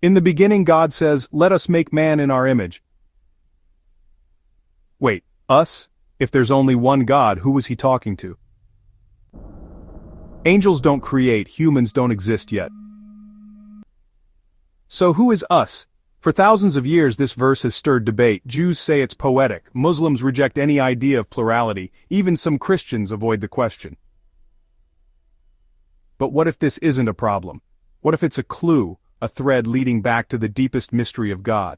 In the beginning God says, "Let us make man in our image." Wait, us? If there's only one God, who was he talking to? Angels don't create, humans don't exist yet. So who is us? For thousands of years this verse has stirred debate. Jews say it's poetic, Muslims reject any idea of plurality, even some Christians avoid the question. But what if this isn't a problem? What if it's a clue, a thread leading back to the deepest mystery of God?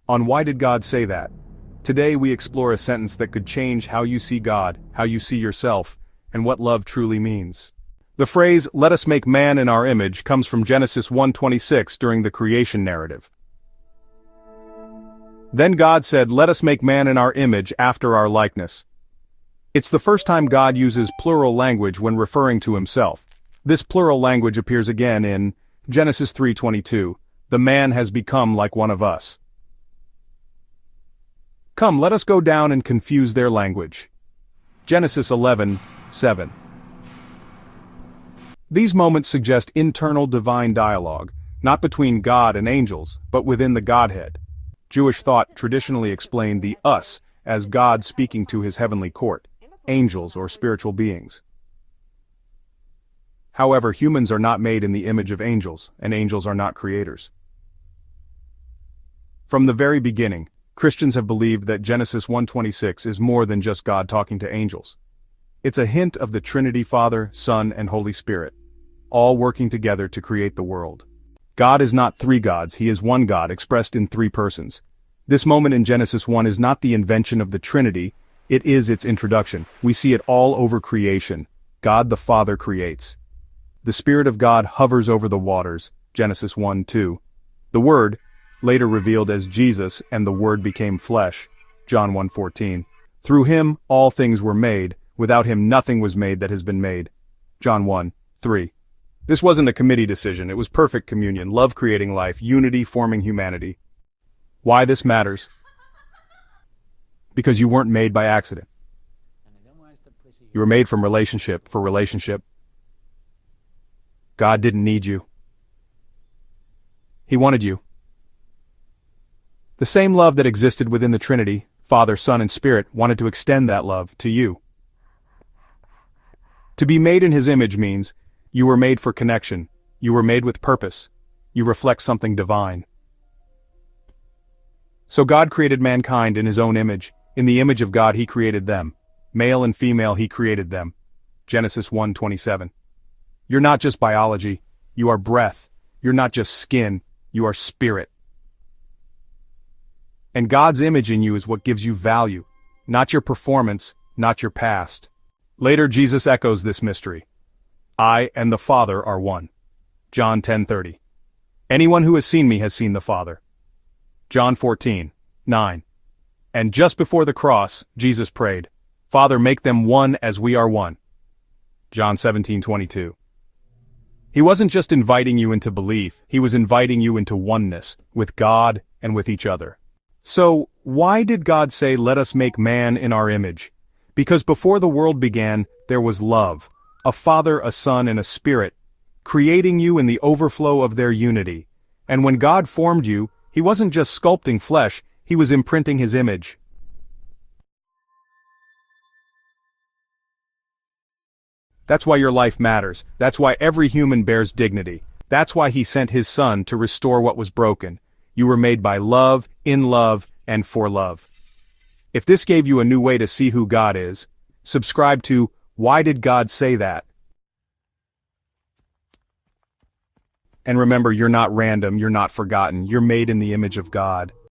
On Why Did God Say That? Today we explore a sentence that could change how you see God, how you see yourself, and what love truly means. The phrase, "Let us make man in our image," comes from Genesis 1:26 during the creation narrative. Then God said, "Let us make man in our image after our likeness." It's the first time God uses plural language when referring to himself. This plural language appears again in Genesis 3:22. The man has become like one of us. Come, let us go down and confuse their language. Genesis 11:7. These moments suggest internal divine dialogue, not between God and angels, but within the Godhead. Jewish thought traditionally explained the us as God speaking to his heavenly court, angels or spiritual beings. However, humans are not made in the image of angels, and angels are not creators. From the very beginning, Christians have believed that Genesis 1:26 is more than just God talking to angels. It's a hint of the Trinity, Father, Son, and Holy Spirit, all working together to create the world. God is not three gods, he is one God expressed in three persons. This moment in Genesis 1 is not the invention of the Trinity, it is its introduction. We see it all over creation. God the Father creates. The Spirit of God hovers over the waters, Genesis 1:2. The Word, later revealed as Jesus, and the Word became flesh, John 1:14. Through him all things were made, without him nothing was made that has been made, John 1:3. This wasn't a committee decision, it was perfect communion, love creating life, unity forming humanity. Why this matters? Because you weren't made by accident. You were made from relationship for relationship. God didn't need you. He wanted you. The same love that existed within the Trinity, Father, Son, and Spirit, wanted to extend that love to you. To be made in his image means you were made for connection, you were made with purpose, you reflect something divine. So God created mankind in his own image, in the image of God he created them. Male and female he created them. Genesis 1:27. You're not just biology, you are breath. You're not just skin, you are spirit. And God's image in you is what gives you value, not your performance, not your past. Later Jesus echoes this mystery. I and the Father are one. John 10:30. Anyone who has seen me has seen the Father. John 14:9. And just before the cross, Jesus prayed, Father, make them one as we are one. John 17:22. He wasn't just inviting you into belief, he was inviting you into oneness, with God and with each other. So, why did God say, let us make man in our image? Because before the world began, there was love, a Father, a Son, and a Spirit, creating you in the overflow of their unity. And when God formed you, he wasn't just sculpting flesh, he was imprinting his image. That's why your life matters. That's why every human bears dignity. That's why he sent his Son to restore what was broken. You were made by love, in love, and for love. If this gave you a new way to see who God is, subscribe to Why Did God Say That? And remember, you're not random, you're not forgotten, you're made in the image of God.